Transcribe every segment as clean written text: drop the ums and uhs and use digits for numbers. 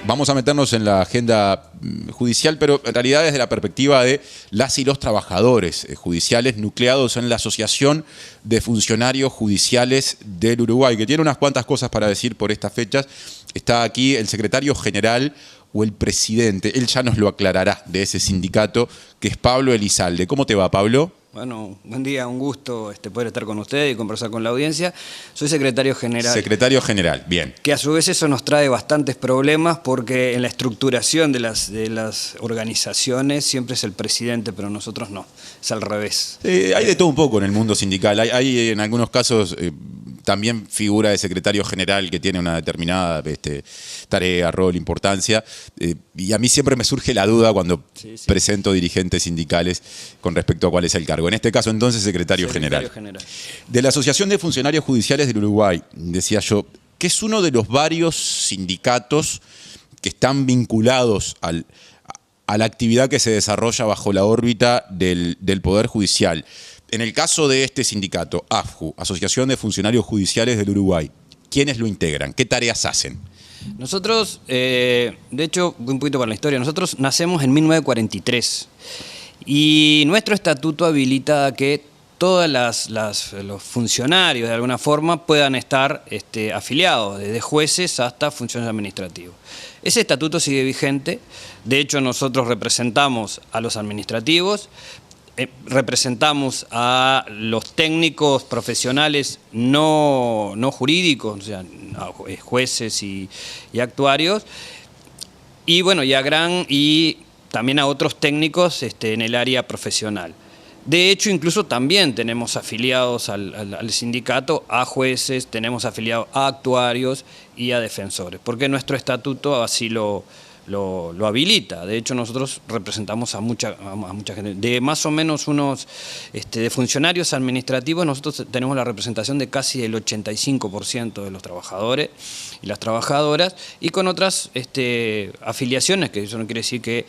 vamos a meternos en la agenda judicial, pero en realidad desde la perspectiva de las y los trabajadores judiciales nucleados en la Asociación de Funcionarios Judiciales del Uruguay, que tiene unas cuantas cosas para decir por estas fechas. Está aquí el secretario general o el presidente, él ya nos lo aclarará, de ese sindicato, que es Pablo Elizalde. ¿Cómo te va, Pablo? Bueno, buen día, un gusto poder estar con ustedes y conversar con la audiencia. Soy secretario general. Secretario general, bien. Que a su vez eso nos trae bastantes problemas porque en la estructuración de las organizaciones siempre es el presidente, pero nosotros no, es al revés. Hay de todo un poco en el mundo sindical. Hay en algunos casos también figura de secretario general que tiene una determinada tarea, rol, importancia. Y a mí siempre me surge la duda cuando presento dirigentes sindicales con respecto a cuál es el cargo. En este caso, entonces, secretario general. De la Asociación de Funcionarios Judiciales del Uruguay, decía yo, que es uno de los varios sindicatos que están vinculados a la actividad que se desarrolla bajo la órbita del Poder Judicial. En el caso de este sindicato, AFJU, Asociación de Funcionarios Judiciales del Uruguay, ¿quiénes lo integran? ¿Qué tareas hacen? Nosotros, de hecho, un poquito para la historia, nosotros nacemos en 1943 y nuestro estatuto habilita a que todos los funcionarios de alguna forma puedan estar afiliados, desde jueces hasta funcionarios administrativos. Ese estatuto sigue vigente, de hecho nosotros representamos a los administrativos, representamos a los técnicos profesionales no jurídicos, o sea, a jueces y actuarios, y bueno, y también a otros técnicos en el área profesional. De hecho, incluso también tenemos afiliados al sindicato a jueces, tenemos afiliados a actuarios y a defensores, porque nuestro estatuto así lo habilita. De hecho, nosotros representamos a mucha gente. De más o menos unos de funcionarios administrativos, nosotros tenemos la representación de casi el 85% de los trabajadores y las trabajadoras, y con otras afiliaciones, que eso no quiere decir que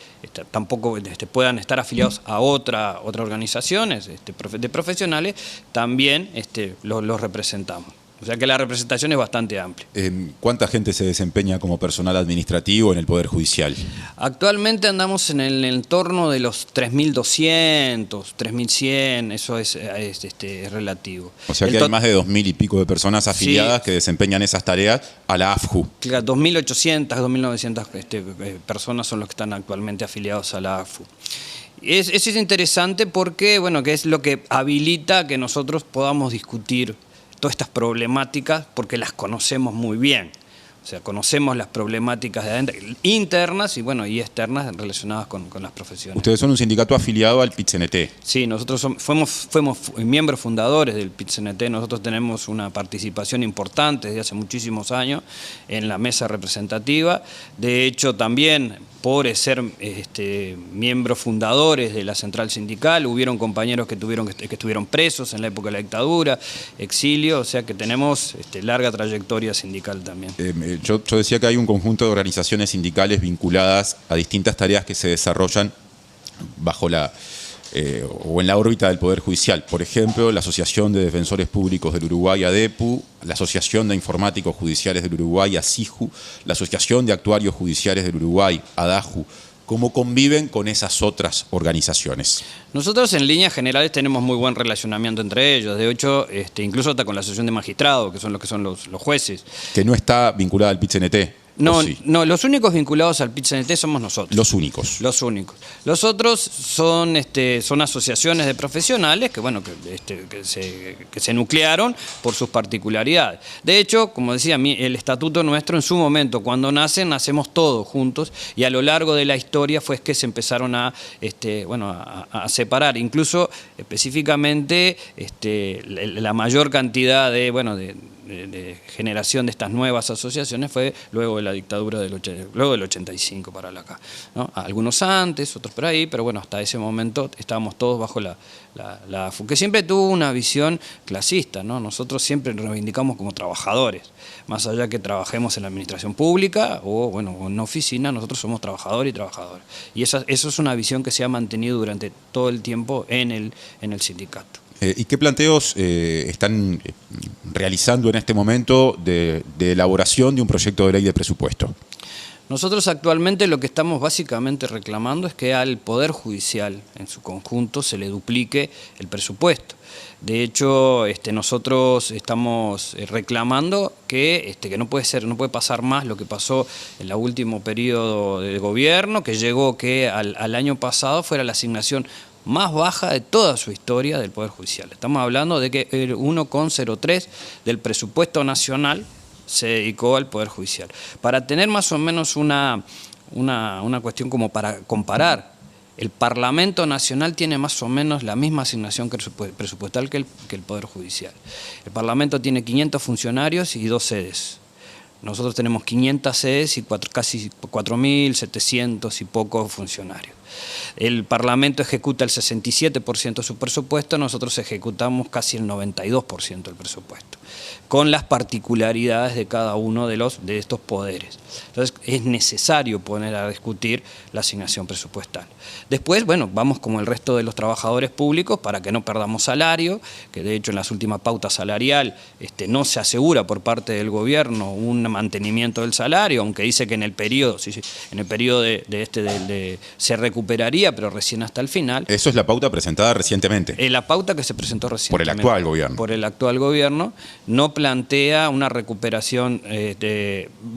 tampoco puedan estar afiliados a otras organizaciones de profesionales, también los representamos. O sea que la representación es bastante amplia. ¿Cuánta gente se desempeña como personal administrativo en el Poder Judicial? Actualmente andamos en el entorno de los 3.200, 3.100, eso es relativo. O sea que hay más de 2.000 y pico de personas afiliadas que desempeñan esas tareas a la AFJU. Claro, 2.800, 2.900 personas son los que están actualmente afiliados a la AFJU. Eso es interesante porque, bueno, que es lo que habilita que nosotros podamos discutir todas estas problemáticas porque las conocemos muy bien. O sea, conocemos las problemáticas de adentro, internas y externas relacionadas con las profesiones. Ustedes son un sindicato afiliado al PIT-CNT. Sí, nosotros fuimos miembros fundadores del PIT-CNT. Nosotros tenemos una participación importante desde hace muchísimos años en la mesa representativa. De hecho, también por ser miembros fundadores de la central sindical, hubieron compañeros que estuvieron presos en la época de la dictadura, exilio, o sea que tenemos larga trayectoria sindical también. Yo decía que hay un conjunto de organizaciones sindicales vinculadas a distintas tareas que se desarrollan bajo o en la órbita del Poder Judicial. Por ejemplo, la Asociación de Defensores Públicos del Uruguay, ADEPU, la Asociación de Informáticos Judiciales del Uruguay, ASIJU, la Asociación de Actuarios Judiciales del Uruguay, ADAJU. ¿Cómo conviven con esas otras organizaciones? Nosotros en líneas generales tenemos muy buen relacionamiento entre ellos. De hecho, incluso hasta con la Asociación de Magistrados, que son los jueces. Que no está vinculada al PIT-CNT. No, sí. No, los únicos vinculados al PIT-CNT somos nosotros. Los únicos. Los únicos. Los otros son asociaciones de profesionales que se nuclearon por sus particularidades. De hecho, como decía, el estatuto nuestro en su momento, cuando nacemos todos juntos y a lo largo de la historia fue que se empezaron a separar. Incluso específicamente la mayor cantidad de generación de estas nuevas asociaciones fue luego de la dictadura luego del 85 para acá, ¿no? Algunos antes, otros por ahí, pero bueno, hasta ese momento estábamos todos bajo la AFJU, que siempre tuvo una visión clasista, ¿no? Nosotros siempre nos reivindicamos como trabajadores, más allá que trabajemos en la administración pública o en una oficina, nosotros somos trabajadores y trabajadoras. Y eso es una visión que se ha mantenido durante todo el tiempo en el sindicato. ¿Y qué planteos están realizando en este momento de elaboración de un proyecto de ley de presupuesto? Nosotros actualmente lo que estamos básicamente reclamando es que al Poder Judicial en su conjunto se le duplique el presupuesto. De hecho, nosotros estamos reclamando que no puede ser, no puede pasar más lo que pasó en el último periodo de gobierno, que llegó que al año pasado fuera la asignación más baja de toda su historia del Poder Judicial. Estamos hablando de que el 1,03 del presupuesto nacional se dedicó al Poder Judicial. Para tener más o menos una cuestión como para comparar, el Parlamento Nacional tiene más o menos la misma asignación presupuestal que el Poder Judicial. El Parlamento tiene 500 funcionarios y 2 sedes. Nosotros tenemos 500 sedes y casi 4.700 y pocos funcionarios. El Parlamento ejecuta el 67% de su presupuesto, nosotros ejecutamos casi el 92% del presupuesto, con las particularidades de cada uno de estos poderes. Entonces es necesario poner a discutir la asignación presupuestal. Después, bueno, vamos como el resto de los trabajadores públicos para que no perdamos salario, que de hecho en las últimas pautas salarial no se asegura por parte del gobierno un mantenimiento del salario, aunque dice que en el periodo, en el periodo se recuperaría, pero recién hasta el final. Eso es la pauta presentada recientemente. La pauta que se presentó recientemente. Por el actual gobierno. Por el actual gobierno, no plantea una recuperación,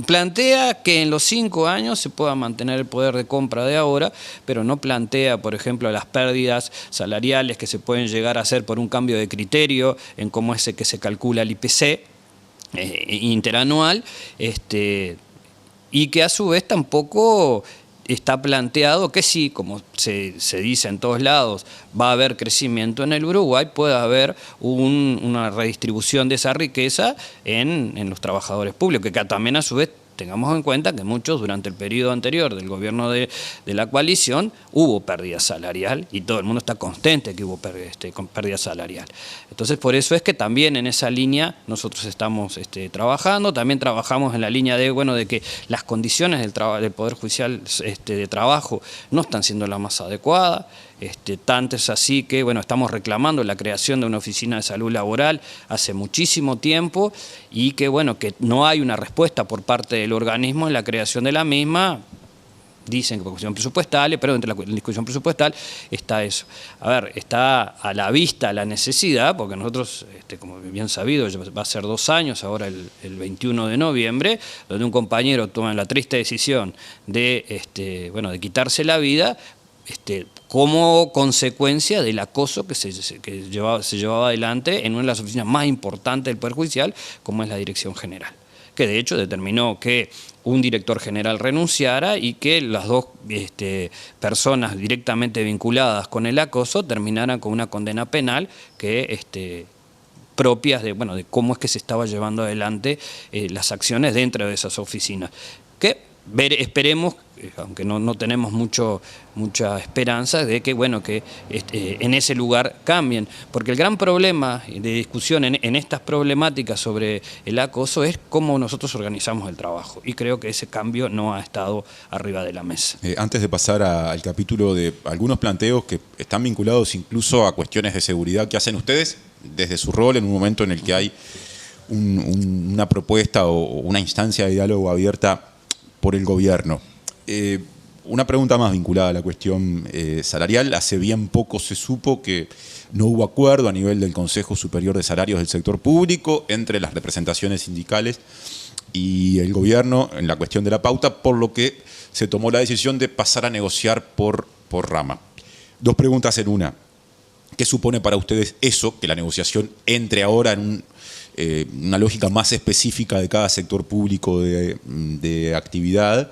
plantea que en los 5 años se pueda mantener el poder de compra de ahora, pero no plantea, por ejemplo, las pérdidas salariales que se pueden llegar a hacer por un cambio de criterio en cómo es que se calcula el IPC interanual, y que a su vez tampoco está planteado que sí, como se dice en todos lados, va a haber crecimiento en el Uruguay, puede haber una redistribución de esa riqueza en los trabajadores públicos, que también a su vez tengamos en cuenta que muchos durante el periodo anterior del gobierno de la coalición hubo pérdida salarial y todo el mundo está consciente que hubo pérdida salarial. Entonces por eso es que también en esa línea nosotros estamos trabajando, también trabajamos en la línea de que las condiciones del Poder Judicial de trabajo no están siendo las más adecuadas. Tanto es así que estamos reclamando la creación de una oficina de salud laboral hace muchísimo tiempo y que no hay una respuesta por parte del organismo en la creación de la misma. Dicen que por cuestión presupuestal, pero entre la discusión presupuestal está eso. A ver, está a la vista la necesidad, porque nosotros, como bien sabido, va a ser 2 años, ahora el 21 de noviembre, donde un compañero toma la triste decisión de quitarse la vida, como consecuencia del acoso que se llevaba adelante en una de las oficinas más importantes del Poder Judicial, como es la Dirección General, que de hecho determinó que un director general renunciara y que las 2 personas directamente vinculadas con el acoso terminaran con una condena penal que propias de cómo es que se estaba llevando adelante las acciones dentro de esas oficinas. Esperemos, aunque no tenemos mucha esperanza de que en ese lugar cambien, porque el gran problema de discusión en estas problemáticas sobre el acoso es cómo nosotros organizamos el trabajo, y creo que ese cambio no ha estado arriba de la mesa. Antes de pasar al capítulo de algunos planteos que están vinculados incluso a cuestiones de seguridad que hacen ustedes desde su rol en un momento en el que hay una propuesta o una instancia de diálogo abierta por el gobierno. Una pregunta más vinculada a la cuestión salarial. Hace bien poco se supo que no hubo acuerdo a nivel del Consejo Superior de Salarios del Sector Público entre las representaciones sindicales y el gobierno en la cuestión de la pauta, por lo que se tomó la decisión de pasar a negociar por rama. 2 preguntas en una. ¿Qué supone para ustedes eso, que la negociación entre ahora en una lógica más específica de cada sector público de actividad?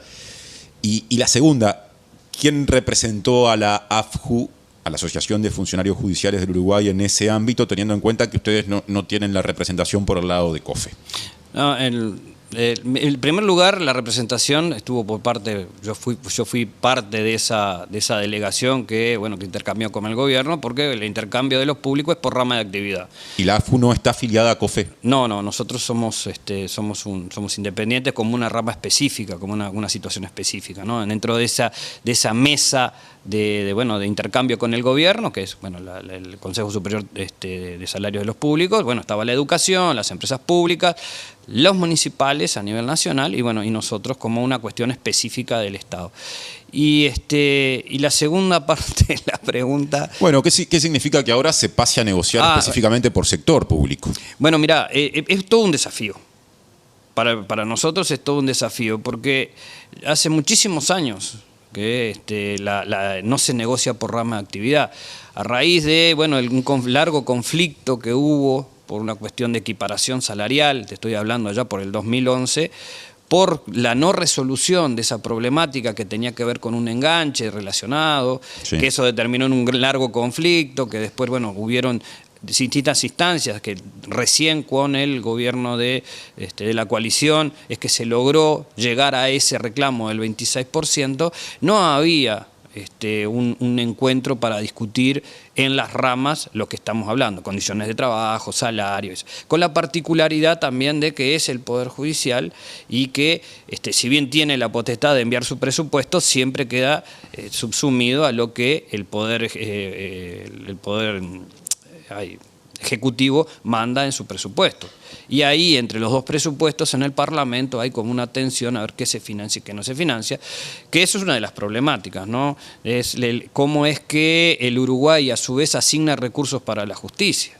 Y la segunda, ¿quién representó a la AFJU, a la Asociación de Funcionarios Judiciales del Uruguay, en ese ámbito, teniendo en cuenta que ustedes no tienen la representación por el lado de COFE? No, en primer lugar, la representación estuvo por parte, yo fui parte de esa delegación que intercambió con el gobierno, porque el intercambio de los públicos es por rama de actividad. ¿Y la AFU no está afiliada a COFE? No, nosotros somos independientes como una rama específica, como una situación específica, ¿no? Dentro de esa mesa bueno, de intercambio con el gobierno, que es bueno, el Consejo Superior de Salarios de los Públicos. Bueno, estaba la educación, las empresas públicas, los municipales a nivel nacional y, bueno, y nosotros como una cuestión específica del Estado. Y la segunda parte de la pregunta... Bueno, ¿qué significa que ahora se pase a negociar específicamente por sector público? Bueno, mira, es todo un desafío. Para nosotros es todo un desafío, porque hace muchísimos años que no se negocia por rama de actividad. A raíz de bueno, un largo conflicto que hubo por una cuestión de equiparación salarial, te estoy hablando ya por el 2011, por la no resolución de esa problemática que tenía que ver con un enganche relacionado, sí, que eso determinó en un largo conflicto, que después, bueno, hubieron distintas instancias que recién con el gobierno de la coalición es que se logró llegar a ese reclamo del 26%, no había un encuentro para discutir en las ramas lo que estamos hablando, condiciones de trabajo, salarios, con la particularidad también de que es el Poder Judicial y que si bien tiene la potestad de enviar su presupuesto, siempre queda subsumido a lo que el Poder Ejecutivo manda en su presupuesto. Y ahí, entre los dos presupuestos en el Parlamento, hay como una tensión a ver qué se financia y qué no se financia, que eso es una de las problemáticas, ¿no? Es cómo es que el Uruguay a su vez asigna recursos para la justicia.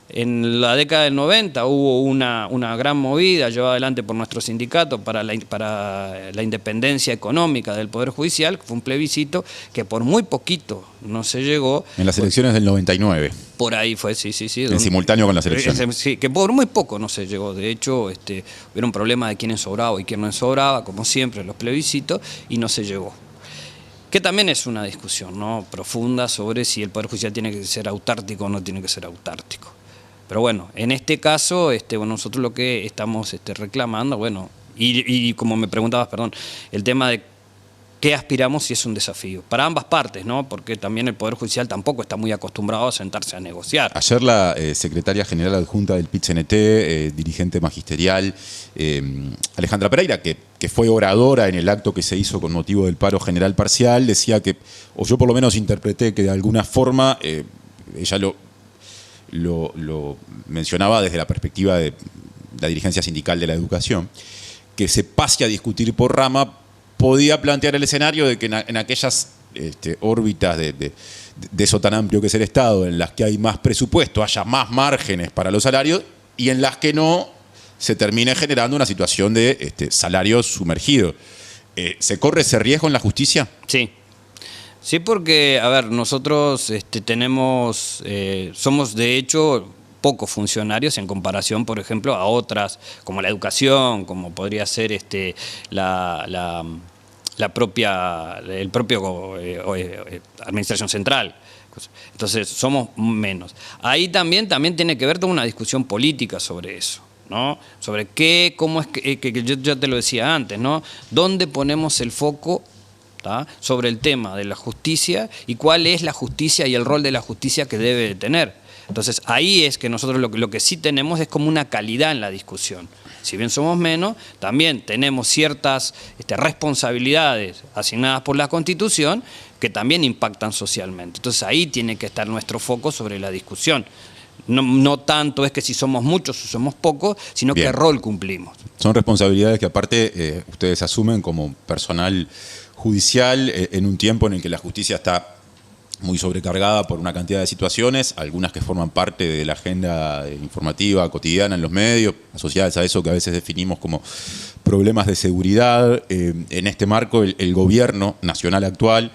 En la década del 90 hubo una gran movida llevada adelante por nuestro sindicato para la independencia económica del Poder Judicial, que fue un plebiscito que por muy poquito no se llegó. En las elecciones del 99. Por ahí fue, sí. En simultáneo con las elecciones. Sí, que por muy poco no se llegó. De hecho, hubo un problema de quién sobraba y quién no sobraba, como siempre en los plebiscitos, y no se llegó. Que también es una discusión, ¿no?, profunda sobre si el Poder Judicial tiene que ser autártico o no tiene que ser autártico. Pero bueno, en este caso, nosotros lo que estamos reclamando, bueno, y como me preguntabas, perdón, el tema de qué aspiramos sí es un desafío. Para ambas partes, ¿no? Porque también el Poder Judicial tampoco está muy acostumbrado a sentarse a negociar. Ayer la secretaria general adjunta del PIT-CNT, dirigente magisterial, Alejandra Pereira, que fue oradora en el acto que se hizo con motivo del paro general parcial, decía que, o yo por lo menos interpreté que de alguna forma, ella lo mencionaba desde la perspectiva de la dirigencia sindical de la educación, que se pase a discutir por rama podía plantear el escenario de que en aquellas órbitas de eso tan amplio que es el Estado, en las que hay más presupuesto, haya más márgenes para los salarios, y en las que no se termine generando una situación de salarios sumergidos. ¿Se corre ese riesgo en la justicia? Sí. Sí, porque, a ver, nosotros somos de hecho pocos funcionarios en comparación, por ejemplo, a otras, como la educación, como podría ser el propio Administración Central. Entonces, somos menos. Ahí también tiene que ver toda una discusión política sobre eso, ¿no? Sobre cómo es que yo ya te lo decía antes, ¿no? ¿Dónde ponemos el foco sobre el tema de la justicia y cuál es la justicia y el rol de la justicia que debe de tener? Entonces ahí es que nosotros lo que sí tenemos es como una calidad en la discusión. Si bien somos menos, también tenemos ciertas responsabilidades asignadas por la Constitución que también impactan socialmente. Entonces ahí tiene que estar nuestro foco sobre la discusión. No tanto es que si somos muchos o somos pocos, sino Bien. qué rol cumplimos. Son responsabilidades que aparte ustedes asumen como personal judicial en un tiempo en el que la justicia está muy sobrecargada por una cantidad de situaciones, algunas que forman parte de la agenda informativa cotidiana en los medios, asociadas a eso que a veces definimos como problemas de seguridad. En este marco, el gobierno nacional actual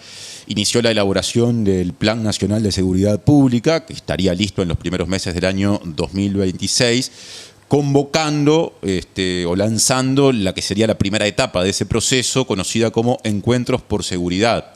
inició la elaboración del Plan Nacional de Seguridad Pública, que estaría listo en los primeros meses del año 2026, convocando o lanzando la que sería la primera etapa de ese proceso, conocida como Encuentros por Seguridad.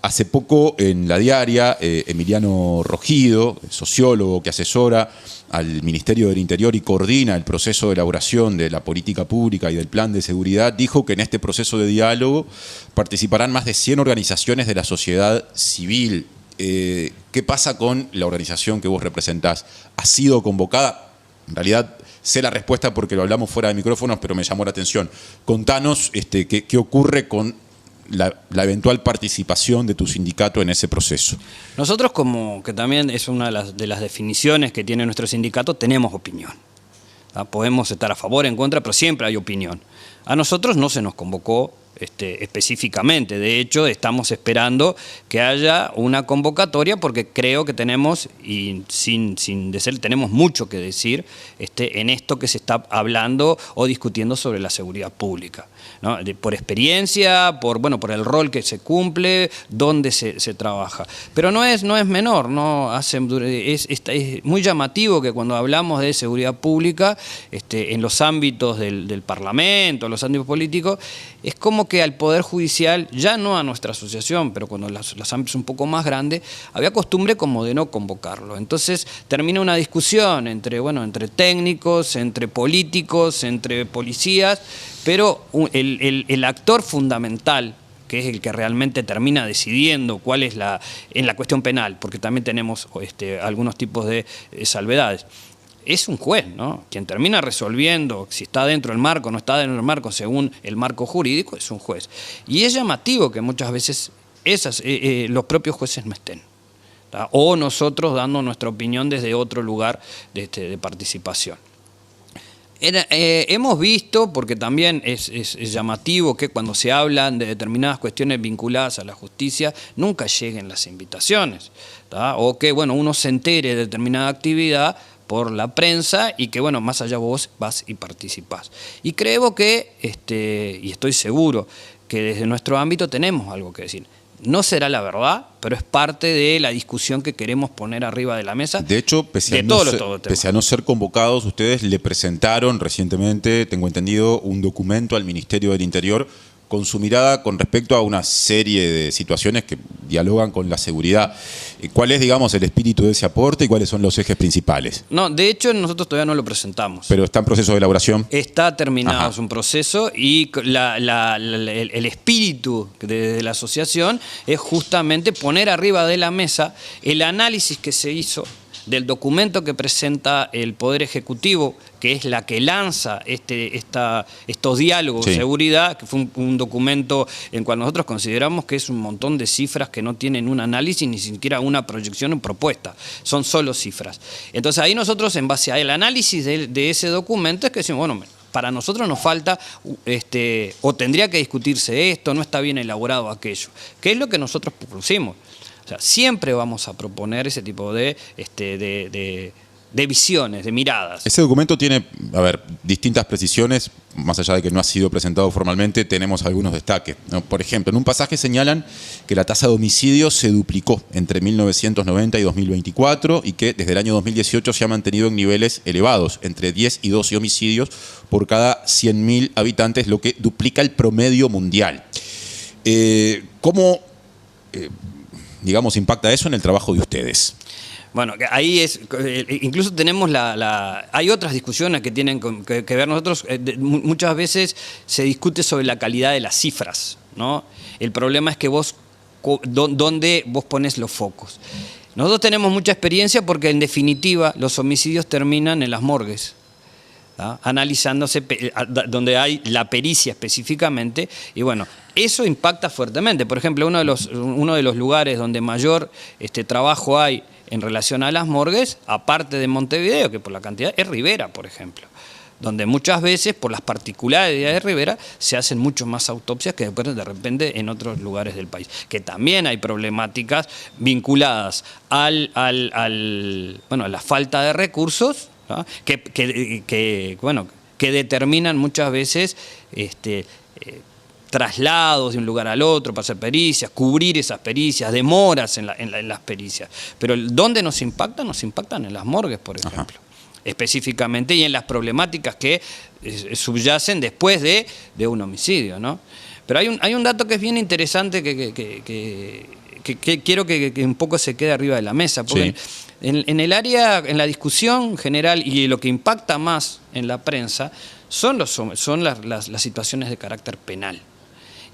Hace poco en La Diaria, Emiliano Rogido, sociólogo que asesora al Ministerio del Interior y coordina el proceso de elaboración de la política pública y del plan de seguridad, dijo que en este proceso de diálogo participarán más de 100 organizaciones de la sociedad civil. ¿Qué pasa con la organización que vos representás? ¿Ha sido convocada? En realidad sé la respuesta porque lo hablamos fuera de micrófonos, pero me llamó la atención. Contanos qué ocurre con la eventual participación de tu sindicato en ese proceso? Nosotros, como que también es una de las definiciones que tiene nuestro sindicato, tenemos opinión. Podemos estar a favor, en contra, pero siempre hay opinión. A nosotros no se nos convocó específicamente. De hecho, estamos esperando que haya una convocatoria porque creo que tenemos, y sin decir, tenemos mucho que decir en esto que se está hablando o discutiendo sobre la seguridad pública, ¿no? Por experiencia, por el rol que se cumple, dónde se trabaja. Pero no es menor, ¿no? Es muy llamativo que cuando hablamos de seguridad pública, en los ámbitos del Parlamento, los ámbitos políticos, es como que al Poder Judicial, ya no a nuestra asociación, pero cuando los ámbitos un poco más grandes, había costumbre como de no convocarlo. Entonces termina una discusión entre técnicos, entre políticos, entre policías, pero el actor fundamental, que es el que realmente termina decidiendo cuál es en la cuestión penal, porque también tenemos algunos tipos de salvedades, es un juez, ¿no? Quien termina resolviendo si está dentro del marco o no está dentro del marco según el marco jurídico es un juez. Y es llamativo que muchas veces los propios jueces no estén, ¿tá? O nosotros dando nuestra opinión desde otro lugar de participación. Hemos visto, porque también es llamativo que cuando se hablan de determinadas cuestiones vinculadas a la justicia, nunca lleguen las invitaciones, ¿tá? O que uno se entere de determinada actividad por la prensa y que más allá vos vas y participás. Y creo que, y estoy seguro, que desde nuestro ámbito tenemos algo que decir. No será la verdad, pero es parte de la discusión que queremos poner arriba de la mesa. De hecho, pese a no ser convocados, ustedes le presentaron recientemente, tengo entendido, un documento al Ministerio del Interior con su mirada con respecto a una serie de situaciones que dialogan con la seguridad. ¿Cuál es, digamos, el espíritu de ese aporte y cuáles son los ejes principales? No, de hecho nosotros todavía no lo presentamos. ¿Pero está en proceso de elaboración? Está terminado un proceso y el espíritu de la asociación es justamente poner arriba de la mesa el análisis que se hizo del documento que presenta el Poder Ejecutivo, que es la que lanza estos diálogos de seguridad, que fue un documento en cual nosotros consideramos que es un montón de cifras que no tienen un análisis, ni siquiera una proyección o propuesta, son solo cifras. Entonces ahí nosotros, en base al análisis de ese documento, es que decimos, para nosotros nos falta, o tendría que discutirse esto, no está bien elaborado aquello, que es lo que nosotros propusimos. O sea, siempre vamos a proponer ese tipo de visiones, de miradas. Ese documento tiene, distintas precisiones, más allá de que no ha sido presentado formalmente, tenemos algunos destaques, ¿no? Por ejemplo, en un pasaje señalan que la tasa de homicidios se duplicó entre 1990 y 2024 y que desde el año 2018 se ha mantenido en niveles elevados, entre 10 y 12 homicidios por cada 100.000 habitantes, lo que duplica el promedio mundial. ¿Cómo impacta eso en el trabajo de ustedes? Bueno, ahí incluso tenemos hay otras discusiones que tienen que ver nosotros. Muchas veces se discute sobre la calidad de las cifras, ¿no? El problema es que dónde vos pones los focos. Nosotros tenemos mucha experiencia porque en definitiva los homicidios terminan en las morgues, ¿tá? Analizándose donde hay la pericia específicamente, y eso impacta fuertemente. Por ejemplo, uno de los lugares donde mayor trabajo hay en relación a las morgues, aparte de Montevideo, que por la cantidad, es Rivera, por ejemplo, donde muchas veces, por las particularidades de Rivera, se hacen mucho más autopsias que después de repente en otros lugares del país. Que también hay problemáticas vinculadas a la falta de recursos, ¿no? que determinan muchas veces traslados de un lugar al otro para hacer pericias, cubrir esas pericias, demoras en las pericias. Pero ¿dónde nos impactan? Nos impactan en las morgues, por ejemplo, específicamente, y en las problemáticas que subyacen después de un homicidio, ¿no? Pero hay un dato que es bien interesante que quiero que un poco se quede arriba de la mesa, porque en la discusión general y lo que impacta más en la prensa son las situaciones de carácter penal.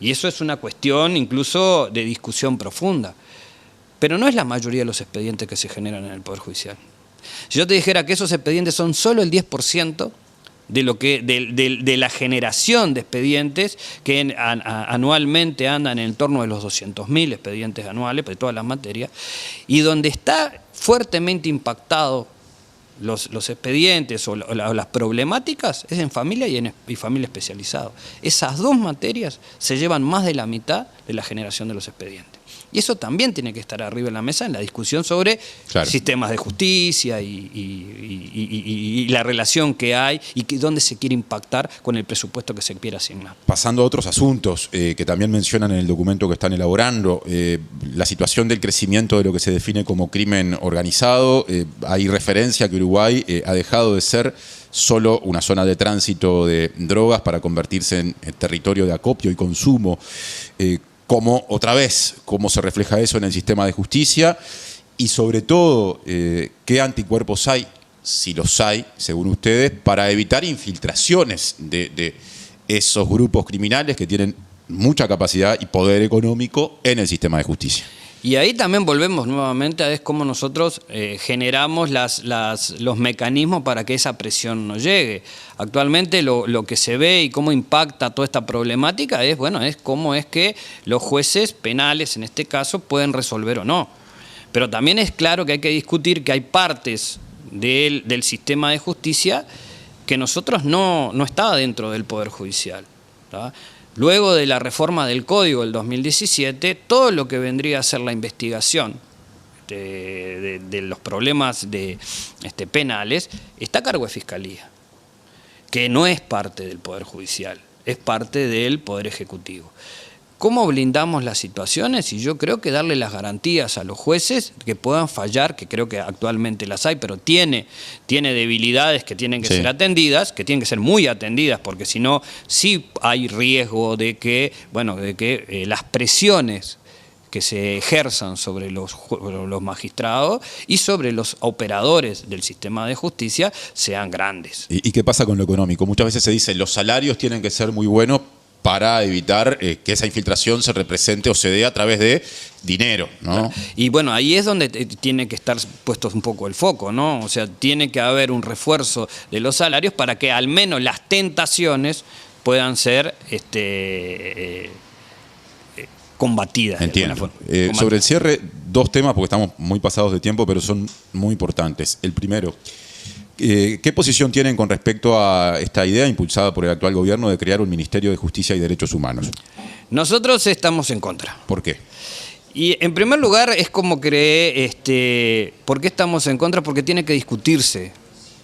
Y eso es una cuestión incluso de discusión profunda. Pero no es la mayoría de los expedientes que se generan en el Poder Judicial. Si yo te dijera que esos expedientes son solo el 10%, de la generación de expedientes que anualmente andan en torno de los 200.000 expedientes anuales de todas las materias, y donde está fuertemente impactado los expedientes o las problemáticas es en familia y familia especializado. Esas dos materias se llevan más de la mitad de la generación de los expedientes. Y eso también tiene que estar arriba en la mesa en la discusión sobre sistemas de justicia y la relación que hay y dónde se quiere impactar con el presupuesto que se quiere asignar. Pasando a otros asuntos que también mencionan en el documento que están elaborando, la situación del crecimiento de lo que se define como crimen organizado. Hay referencia a que Uruguay ha dejado de ser solo una zona de tránsito de drogas para convertirse en territorio de acopio y consumo. ¿Cómo se refleja eso en el sistema de justicia? Y sobre todo, ¿qué anticuerpos hay, si los hay, según ustedes, para evitar infiltraciones de esos grupos criminales que tienen mucha capacidad y poder económico en el sistema de justicia? Y ahí también volvemos nuevamente a ver cómo nosotros generamos los mecanismos para que esa presión no llegue. Actualmente lo que se ve y cómo impacta toda esta problemática es cómo es que los jueces penales, en este caso, pueden resolver o no. Pero también es claro que hay que discutir que hay partes del sistema de justicia que nosotros no está dentro del Poder Judicial, ¿tá? Luego de la reforma del Código del 2017, todo lo que vendría a ser la investigación de los problemas penales está a cargo de Fiscalía, que no es parte del Poder Judicial, es parte del Poder Ejecutivo. ¿Cómo blindamos las situaciones? Y yo creo que darle las garantías a los jueces que puedan fallar, que creo que actualmente las hay, pero tiene debilidades que tienen que ser atendidas, que tienen que ser muy atendidas, porque si no, sí hay riesgo de que las presiones que se ejerzan sobre los magistrados y sobre los operadores del sistema de justicia sean grandes. ¿Y qué pasa con lo económico? Muchas veces se dice los salarios tienen que ser muy buenos para evitar que esa infiltración se represente o se dé a través de dinero, ¿no? Y bueno, ahí es donde tiene que estar puesto un poco el foco, ¿no? O sea, tiene que haber un refuerzo de los salarios para que al menos las tentaciones puedan ser combatidas. Entiendo. Sobre el cierre, dos temas, porque estamos muy pasados de tiempo, pero son muy importantes. El primero, ¿qué posición tienen con respecto a esta idea impulsada por el actual gobierno de crear un Ministerio de Justicia y Derechos Humanos? Nosotros estamos en contra. ¿Por qué? Y en primer lugar es como ¿por qué estamos en contra? Porque tiene que discutirse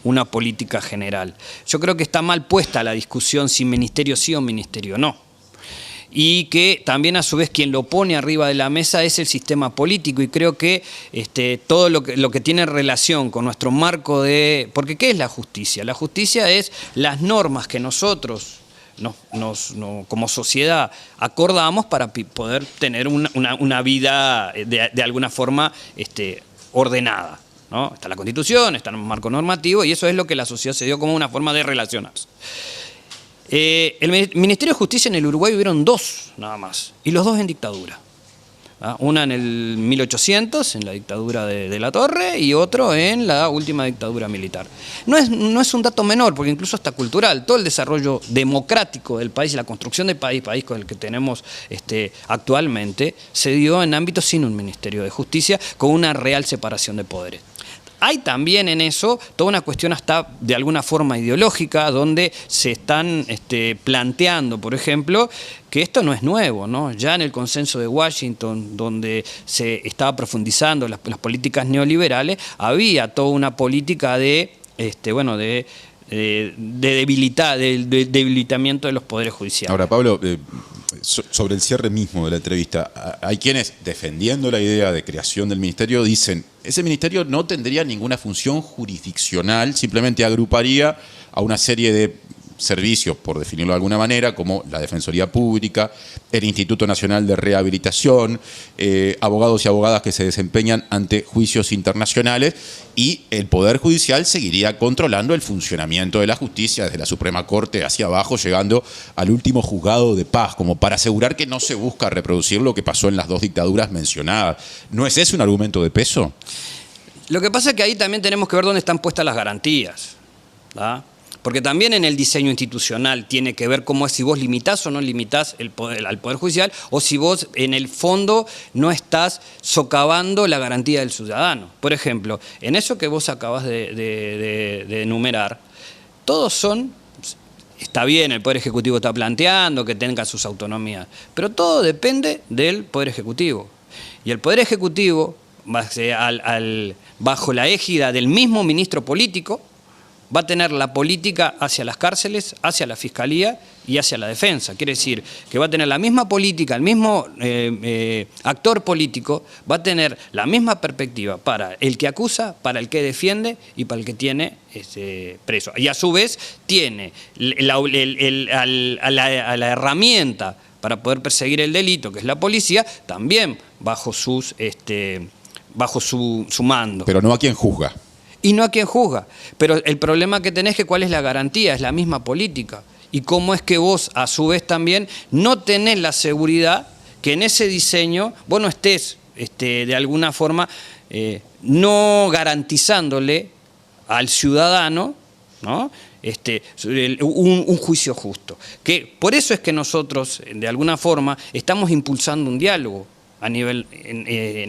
una política general. Yo creo que está mal puesta la discusión si ministerio sí o ministerio no. Y que también a su vez quien lo pone arriba de la mesa es el sistema político, y creo que todo lo que tiene relación con nuestro marco de... Porque ¿qué es la justicia? La justicia es las normas que nosotros como sociedad acordamos para poder tener una vida de alguna forma ordenada, ¿no? Está la Constitución, está el marco normativo, y eso es lo que la sociedad se dio como una forma de relacionarse. El Ministerio de Justicia en el Uruguay hubieron dos nada más, y los dos en dictadura. Una en el 1800, en la dictadura de la Torre, y otro en la última dictadura militar. No es un dato menor, porque incluso está cultural. Todo el desarrollo democrático del país y la construcción del país con el que tenemos actualmente, se dio en ámbitos sin un Ministerio de Justicia, con una real separación de poderes. Hay también en eso toda una cuestión hasta de alguna forma ideológica, donde se están planteando, por ejemplo, que esto no es nuevo, ¿no? Ya en el consenso de Washington, donde se estaba profundizando las políticas neoliberales, había toda una política de debilitamiento de los poderes judiciales. Ahora, Pablo, sobre el cierre mismo de la entrevista, hay quienes, defendiendo la idea de creación del ministerio, dicen: ese ministerio no tendría ninguna función jurisdiccional, simplemente agruparía a una serie de servicios, por definirlo de alguna manera, como la Defensoría Pública, el Instituto Nacional de Rehabilitación, abogados y abogadas que se desempeñan ante juicios internacionales, y el Poder Judicial seguiría controlando el funcionamiento de la justicia desde la Suprema Corte hacia abajo, llegando al último juzgado de paz, como para asegurar que no se busca reproducir lo que pasó en las dos dictaduras mencionadas. ¿No es ese un argumento de peso? Lo que pasa es que ahí también tenemos que ver dónde están puestas las garantías, ¿verdad? porque también en el diseño institucional tiene que ver cómo es si vos limitás o no limitás al Poder Judicial, o si vos en el fondo no estás socavando la garantía del ciudadano. Por ejemplo, en eso que vos acabas de enumerar, todos son... Está bien, el Poder Ejecutivo está planteando que tenga sus autonomías, pero todo depende del Poder Ejecutivo. Y el Poder Ejecutivo, bajo la égida del mismo ministro político, va a tener la política hacia las cárceles, hacia la Fiscalía y hacia la defensa. Quiere decir que va a tener la misma política, el mismo actor político, va a tener la misma perspectiva para el que acusa, para el que defiende y para el que tiene preso. Y a su vez tiene a la herramienta para poder perseguir el delito, que es la policía, también bajo su mando. Pero no a quien juzga. Y no a quien juzga. Pero el problema que tenés es que cuál es la garantía, es la misma política. Y cómo es que vos, a su vez también, no tenés la seguridad que en ese diseño vos no estés, de alguna forma, no garantizándole al ciudadano, ¿no?, un juicio justo. Que por eso es que nosotros, de alguna forma, estamos impulsando un diálogo a nivel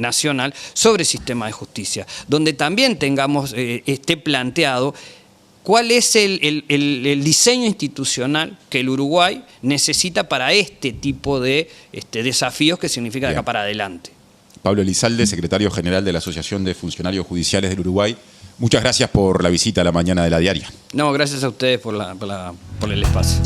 nacional sobre el sistema de justicia, donde también tengamos, esté planteado cuál es el diseño institucional que el Uruguay necesita para este tipo de desafíos que significa de acá para adelante. Pablo Elizalde, secretario general de la Asociación de Funcionarios Judiciales del Uruguay, muchas gracias por la visita a la mañana de La Diaria. No, gracias a ustedes por el espacio.